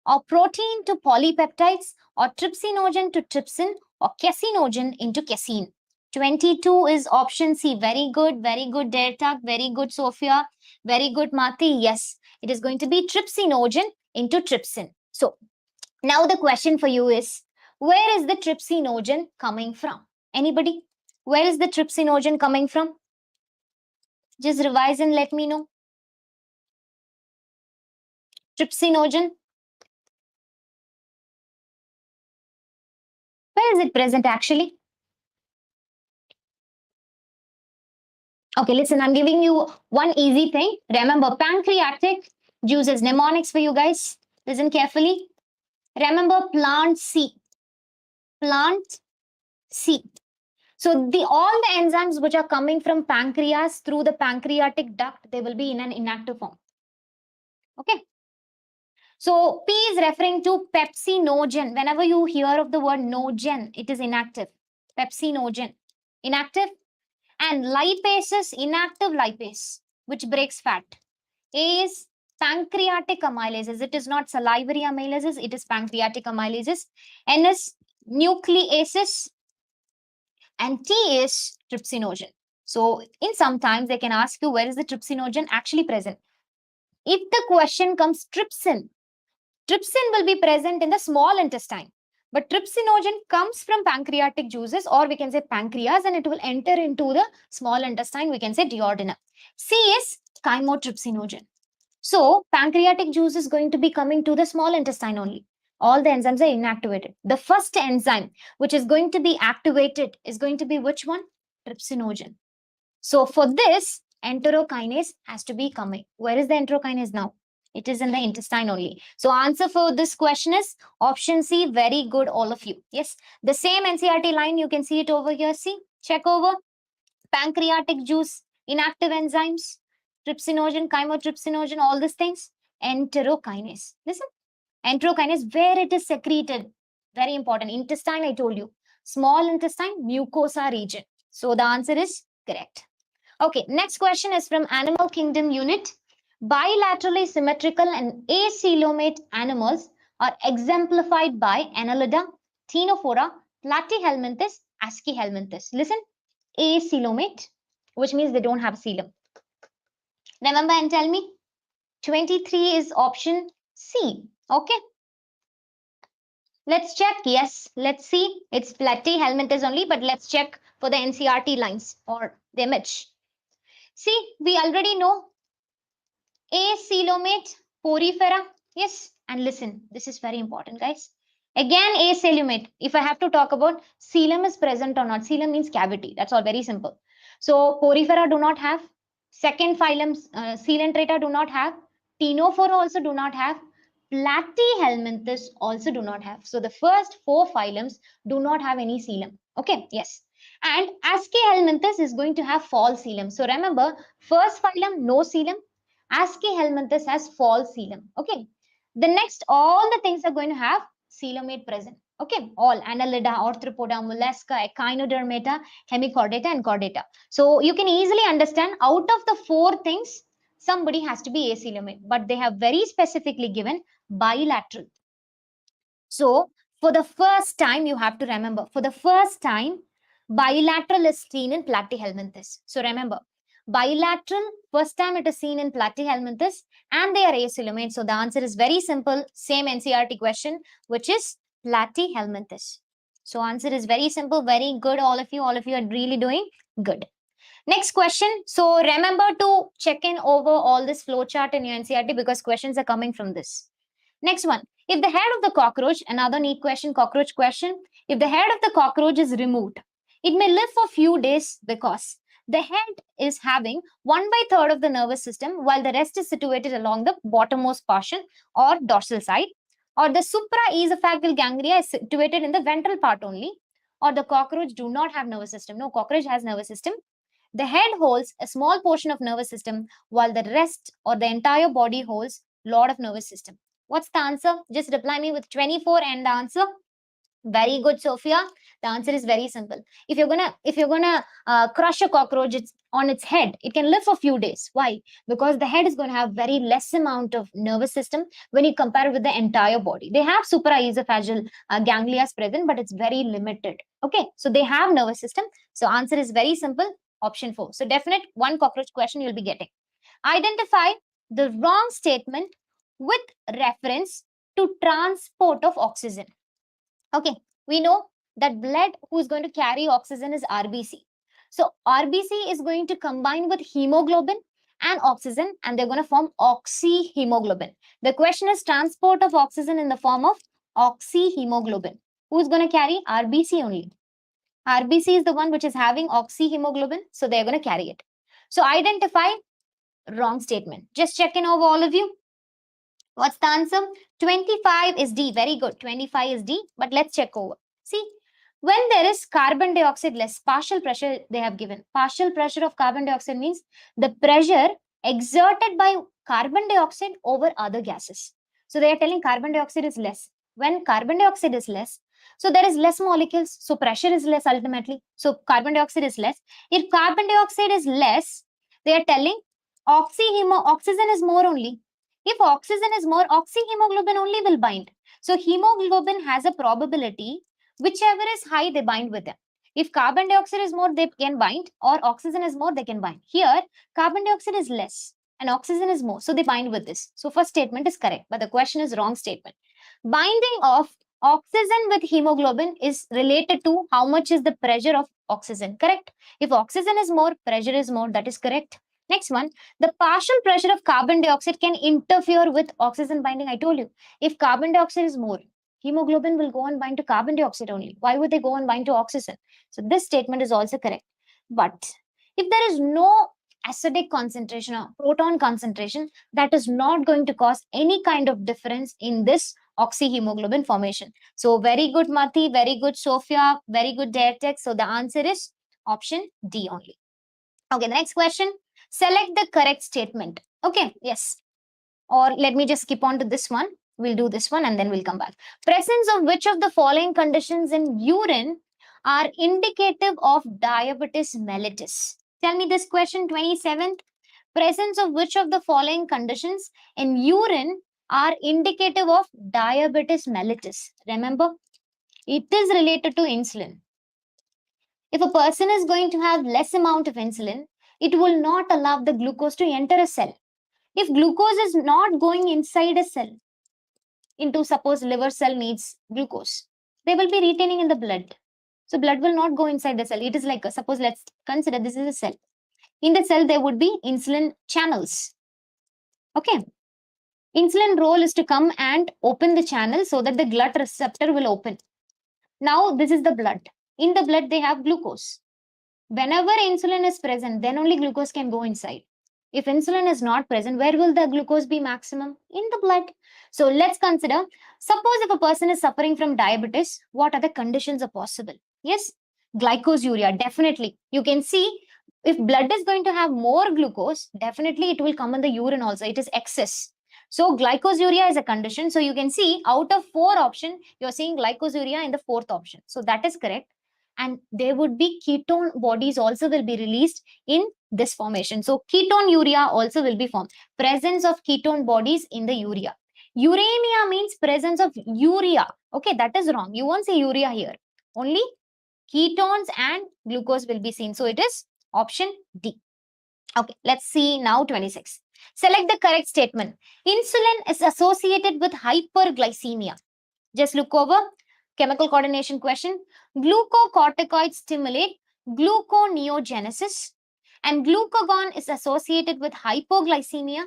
or protein to polypeptides, or trypsinogen to trypsin, or casinogen into casein. 22 is option C. Very good, Dertak, very good, Sophia, very good, Mati. Yes, it is going to be trypsinogen into trypsin. So, now the question for you is, where is the trypsinogen coming from? Anybody? Where is the trypsinogen coming from? Just revise and let me know. Trypsinogen. Where is it present actually? Okay, listen, I'm giving you one easy thing. Remember, pancreatic juices, mnemonics for you guys. Listen carefully. Remember, plant C. Plant C. So the all the enzymes which are coming from pancreas through the pancreatic duct, they will be in an inactive form. Okay. So P is referring to pepsinogen. Whenever you hear of the word nogen, it is inactive. Pepsinogen, inactive. And lipase is inactive lipase, which breaks fat. A is pancreatic amylases. It is not salivary amylases, it is pancreatic amylases. N is nucleases. And T is trypsinogen. So in sometimes they can ask you where is the trypsinogen actually present. If the question comes trypsin will be present in the small intestine. But trypsinogen comes from pancreatic juices, or we can say pancreas, and it will enter into the small intestine. We can say duodenum. C is chymotrypsinogen. So pancreatic juice is going to be coming to the small intestine only. All the enzymes are inactivated. The first enzyme which is going to be activated is going to be which one? Trypsinogen. So for this, enterokinase has to be coming. Where is the enterokinase now? It is in the intestine only. So answer for this question is option C. Very good, all of you. Yes, the same NCERT line, you can see it over here. See, check over. Pancreatic juice, inactive enzymes, trypsinogen, chymotrypsinogen, all these things. Enterokinase. Listen, enterokinase, where it is secreted. Very important. Intestine, I told you. Small intestine, mucosa region. So the answer is correct. Okay, next question is from Animal Kingdom unit. Bilaterally symmetrical and acoelomate animals are exemplified by Annelida, Ctenophora, Platyhelminthes, Aschelminthes. Listen, acoelomate, which means they don't have coelom. Remember and tell me. 23 is option C. Okay. Let's check. Yes, let's see. It's Platyhelminthes only, but let's check for the NCERT lines or the image. See, we already know acoelomate, porifera. Yes, and listen, this is very important, guys. Again, acoelomate. If I have to talk about coelom is present or not, coelom means cavity. That's all very simple. So, porifera do not have. Second phylum, coelenterata do not have. Ctenophora also do not have. Platyhelminthes also do not have. So, the first four phylums do not have any coelom. Okay, yes. And Aschelminthes is going to have false coelom. So, remember, first phylum, no coelom. Aschelminthes has false coelom. Okay. The next, all the things are going to have coelomate present. Okay. All Annelida, Arthropoda, Mollusca, Echinodermata, Hemichordata, and Chordata. So you can easily understand out of the four things, somebody has to be acoelomate, but they have very specifically given bilateral. So for the first time, you have to remember, for the first time, bilateral is seen in Platyhelminthes. So remember, bilateral, first time it is seen in Platyhelminthes and they are acoelomate. So the answer is very simple, same NCERT question, which is Platyhelminthes. So answer is very simple, very good. All of you are really doing good. Next question. So remember to check in over all this flowchart in your NCERT because questions are coming from this. Next one. If the head of the cockroach, another neat question, cockroach question. If the head of the cockroach is removed, it may live for few days because the head is having 1/3 of the nervous system while the rest is situated along the bottommost portion or dorsal side, or the supraesophageal ganglia is situated in the ventral part only, or the cockroach do not have nervous system. No, cockroach has nervous system. The head holds a small portion of nervous system while the rest or the entire body holds lot of nervous system. What's the answer? Just reply me with 24 and the answer. Very good, Sophia. The answer is very simple. If you're gonna crush a cockroach on its head, it can live for a few days. Why? Because the head is going to have very less amount of nervous system when you compare it with the entire body. They have supraesophageal ganglia present, but it's very limited. Okay, so they have nervous system. So answer is very simple. Option 4. So definite one cockroach question you'll be getting. Identify the wrong statement with reference to transport of oxygen. Okay, we know that blood who is going to carry oxygen is RBC. So RBC is going to combine with hemoglobin and oxygen and they're going to form oxyhemoglobin. The question is transport of oxygen in the form of oxyhemoglobin. Who is going to carry? RBC only. RBC is the one which is having oxyhemoglobin, so they're going to carry it. So identify wrong statement. Just checking over all of you. What's the answer? 25 is D. Very good. 25 is D. But let's check over. See, when there is carbon dioxide less, partial pressure they have given. Partial pressure of carbon dioxide means the pressure exerted by carbon dioxide over other gases. So they are telling carbon dioxide is less. When carbon dioxide is less, so there is less molecules. So pressure is less ultimately. So carbon dioxide is less. If carbon dioxide is less, they are telling oxygen is more only. If oxygen is more, oxyhemoglobin only will bind. So hemoglobin has a probability, whichever is high, they bind with them. If carbon dioxide is more, they can bind, or oxygen is more, they can bind. Here, carbon dioxide is less and oxygen is more, so they bind with this. So first statement is correct, but the question is wrong statement. Binding of oxygen with hemoglobin is related to how much is the pressure of oxygen, correct? If oxygen is more, pressure is more, that is correct. Next one, the partial pressure of carbon dioxide can interfere with oxygen binding. I told you, if carbon dioxide is more, hemoglobin will go and bind to carbon dioxide only. Why would they go and bind to oxygen? So this statement is also correct. But if there is no acidic concentration or proton concentration, that is not going to cause any kind of difference in this oxyhemoglobin formation. So very good, Mati, very good, Sophia, very good, Daretex. So the answer is option D only. Okay, the next question. Select the correct statement. Okay, yes. Or let me just skip on to this one. We'll do this one and then we'll come back. Presence of which of the following conditions in urine are indicative of diabetes mellitus? Tell me this question, 27th. Presence of which of the following conditions in urine are indicative of diabetes mellitus? Remember, it is related to insulin. If a person is going to have less amount of insulin, it will not allow the glucose to enter a cell. If glucose is not going inside a cell, into suppose liver cell needs glucose, they will be retaining in the blood. So blood will not go inside the cell. It is like, suppose let's consider this is a cell. In the cell, there would be insulin channels. Okay. Insulin role is to come and open the channel so that the glut receptor will open. Now this is the blood. In the blood, they have glucose. Whenever insulin is present, then only glucose can go inside. If insulin is not present, where will the glucose be maximum? In the blood. So let's consider, suppose if a person is suffering from diabetes, what other conditions are possible? Yes, glycosuria, definitely. You can see if blood is going to have more glucose, definitely it will come in the urine also. It is excess. So glycosuria is a condition. So you can see out of 4 options, you're seeing glycosuria in the 4th option. So that is correct. And there would be ketone bodies also will be released in this formation. So ketone urea also will be formed. Presence of ketone bodies in the urea. Uremia means presence of urea. Okay, that is wrong. You won't see urea here. Only ketones and glucose will be seen. So it is option D. Okay, let's see now 26. Select the correct statement. Insulin is associated with hyperglycemia. Just look over. Chemical coordination question. Glucocorticoids stimulate gluconeogenesis and glucagon is associated with hypoglycemia.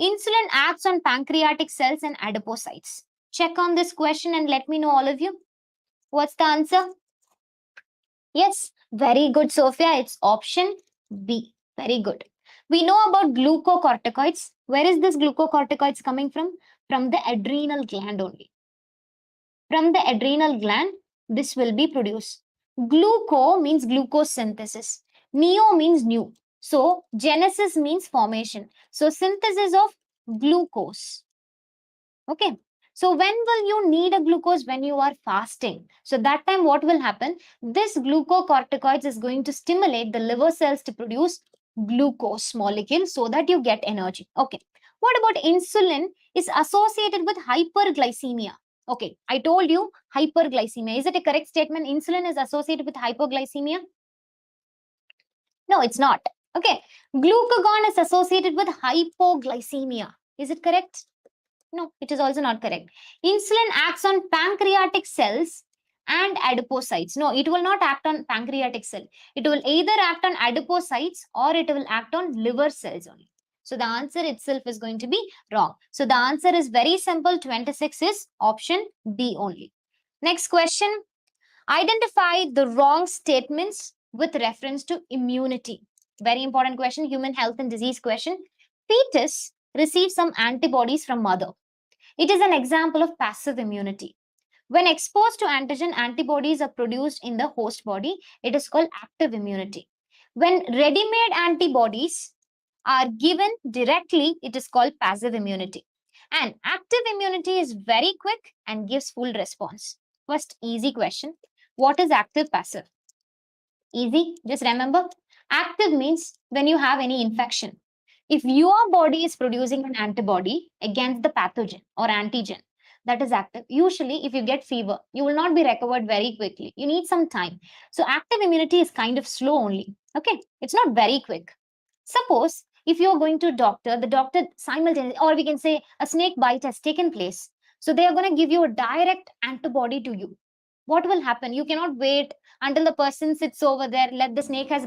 Insulin acts on pancreatic cells and adipocytes. Check on this question and let me know all of you. What's the answer? Yes, very good, Sophia. It's option B. Very good. We know about glucocorticoids. Where is this glucocorticoids coming from? From the adrenal gland only. From the adrenal gland, this will be produced. Gluco means glucose synthesis. Neo means new. So, genesis means formation. So, synthesis of glucose. Okay. So, when will you need a glucose? When you are fasting. So, that time what will happen? This glucocorticoids is going to stimulate the liver cells to produce glucose molecule so that you get energy. Okay. What about insulin is associated with hyperglycemia? Okay, I told you hyperglycemia. Is it a correct statement? Insulin is associated with hypoglycemia? No, it's not. Okay, glucagon is associated with hypoglycemia. Is it correct? No, it is also not correct. Insulin acts on pancreatic cells and adipocytes. No, it will not act on pancreatic cell. It will either act on adipocytes or it will act on liver cells only. So the answer itself is going to be wrong. So the answer is very simple. 26 is option B only. Next question. Identify the wrong statements with reference to immunity. Very important question, human health and disease question. Fetus receives some antibodies from mother. It is an example of passive immunity. When exposed to antigen, antibodies are produced in the host body. It is called active immunity. When ready-made antibodies are given directly, it is called passive immunity. And active immunity is very quick and gives full response. First, easy question. What is active passive? Easy. Just remember, active means when you have any infection. If your body is producing an antibody against the pathogen or antigen, that is active. Usually, if you get fever, you will not be recovered very quickly. You need some time. So, active immunity is kind of slow only. Okay, it's not very quick. Suppose if you're going to a doctor, the doctor simultaneously, or we can say a snake bite has taken place. So, they are going to give you a direct antibody to you. What will happen? You cannot wait until the person sits over there. Let the snake has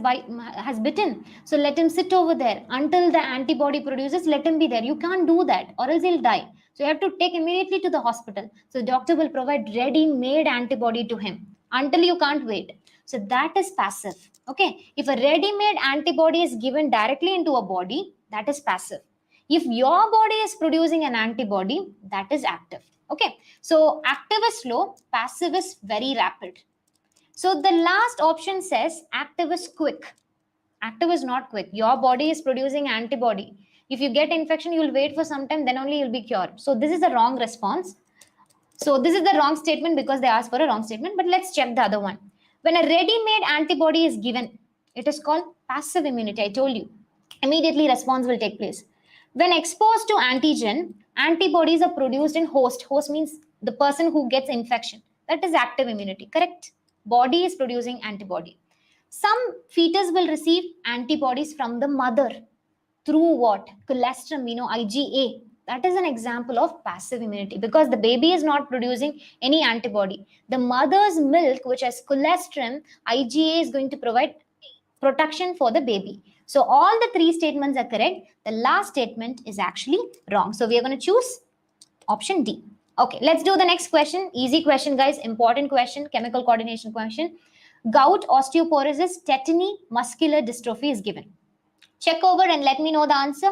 bitten, so let him sit over there until the antibody produces. Let him be there. You can't do that, or else he'll die. So you have to take immediately to the hospital. So the doctor will provide ready-made antibody to him until you can't wait. So that is passive. Okay, if a ready-made antibody is given directly into a body, that is passive. If your body is producing an antibody, that is active. Okay, so active is slow, passive is very rapid. So the last option says active is quick. Active is not quick. Your body is producing antibody. If you get infection, you will wait for some time, then only you'll be cured. So this is the wrong response. So this is the wrong statement because they asked for a wrong statement. But let's check the other one. When a ready-made antibody is given, it is called passive immunity. I told you. Immediately response will take place. When exposed to antigen, antibodies are produced in host. Host means the person who gets infection. That is active immunity, correct? Body is producing antibody. Some fetus will receive antibodies from the mother through what? Colostrum, IgA. That is an example of passive immunity because the baby is not producing any antibody. The mother's milk, which has colostrum, IgA is going to provide protection for the baby. So all the three statements are correct. The last statement is actually wrong. So we are going to choose option D. Okay, let's do the next question. Easy question, guys. Important question. Chemical coordination question. Gout, osteoporosis, tetany, muscular dystrophy is given. Check over and let me know the answer.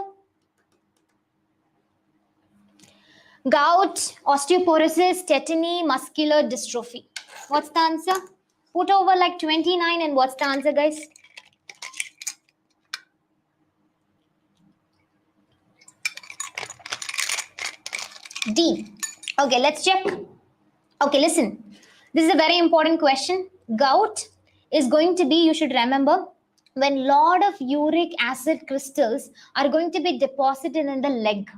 Gout, osteoporosis, tetany, muscular dystrophy. What's the answer? Put over like 29 and what's the answer, guys? D. Okay, let's check. Okay, listen. This is a very important question. Gout is going to be, you should remember, when lot of uric acid crystals are going to be deposited in the leg.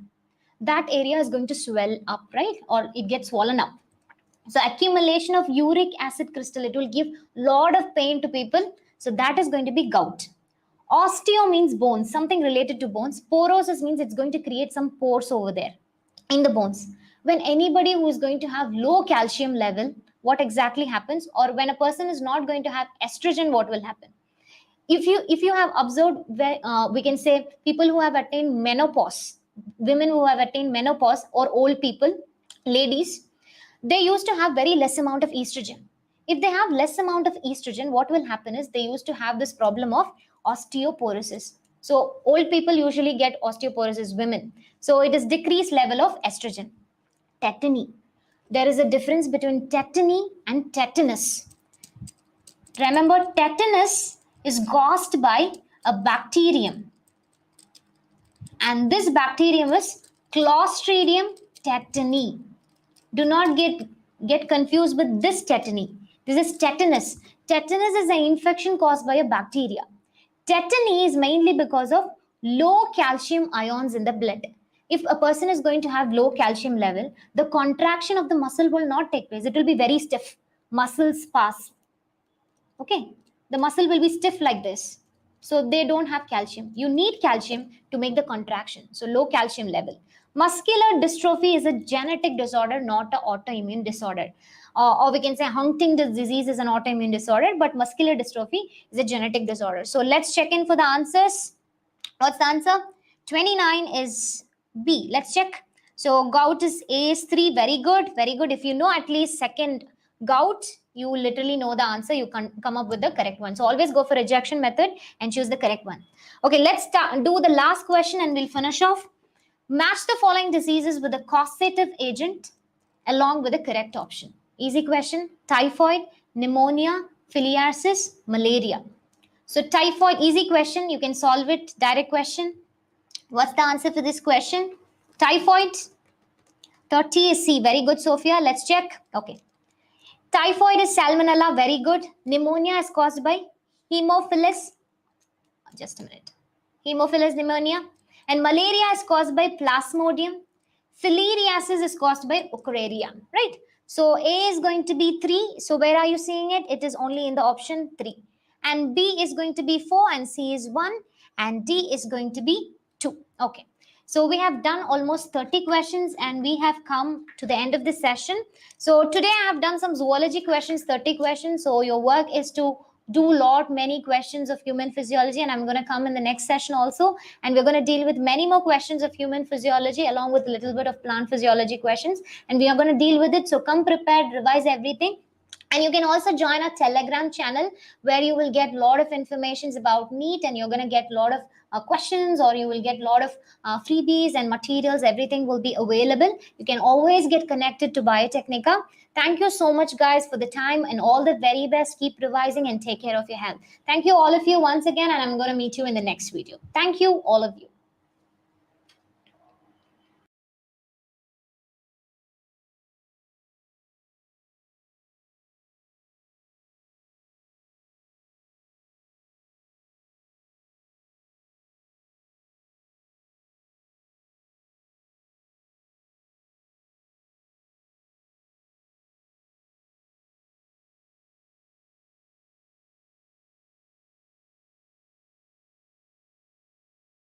That area is going to swell up, right? Or it gets swollen up. So accumulation of uric acid crystal, it will give lot of pain to people. So that is going to be gout. Osteo means bones, something related to bones. Porosis means it's going to create some pores over there in the bones. When anybody who is going to have low calcium level, what exactly happens? Or when a person is not going to have estrogen, what will happen? If you have observed, we can say people who have attained menopause, women who have attained menopause, or old people, ladies, they used to have very less amount of estrogen. If they have less amount of estrogen, what will happen is they used to have this problem of osteoporosis. So old people usually get osteoporosis, women. So it is decreased level of estrogen. Tetany. There is a difference between tetany and tetanus. Remember, tetanus is caused by a bacterium. And this bacterium is Clostridium tetani. Do not get confused with this tetany. This is tetanus. Tetanus is an infection caused by a bacteria. Tetany is mainly because of low calcium ions in the blood. If a person is going to have low calcium level, the contraction of the muscle will not take place. It will be very stiff. Muscles pass. Okay, the muscle will be stiff like this. So they don't have calcium. You need calcium to make the contraction. So low calcium level. Muscular dystrophy is a genetic disorder, not an autoimmune disorder. Or we can say Huntington's disease is an autoimmune disorder, but muscular dystrophy is a genetic disorder. So let's check in for the answers. What's the answer? 29 is B. Let's check. So gout is A is 3. Very good. Very good. If you know at least second, gout you literally know the answer. You can come up with the correct one. So always go for rejection method and choose the correct one. Okay, let's do the last question and we'll finish off. Match the following diseases with a causative agent along with the correct option. Easy question. Typhoid, pneumonia, filariasis, malaria. So typhoid, easy question. You can solve it. Direct question. What's the answer for this question? Typhoid. 30 is C. Very good, Sophia. Let's check. Okay. Typhoid is salmonella. Very good. Pneumonia is caused by Haemophilus. Just a minute. Haemophilus pneumonia. And malaria is caused by Plasmodium. Filariasis is caused by Ochreria. Right? So A is going to be 3. So where are you seeing it? It is only in the option 3. And B is going to be 4 and C is 1 and D is going to be 2. Okay. So we have done almost 30 questions and we have come to the end of this session. So today I have done some zoology questions, 30 questions. So your work is to do many questions of human physiology, and I'm going to come in the next session also, and we're going to deal with many more questions of human physiology along with a little bit of plant physiology questions, and we are going to deal with it. So come prepared, revise everything. And you can also join our Telegram channel where you will get a lot of information about NEET, and you're going to get a lot of questions, or you will get a lot of freebies and materials. Everything will be available. You can always get connected to Biotechnica. Thank you so much, guys, for the time, and all the very best. Keep revising and take care of your health. Thank you, all of you, once again, and I'm going to meet you in the next video. Thank you, all of you.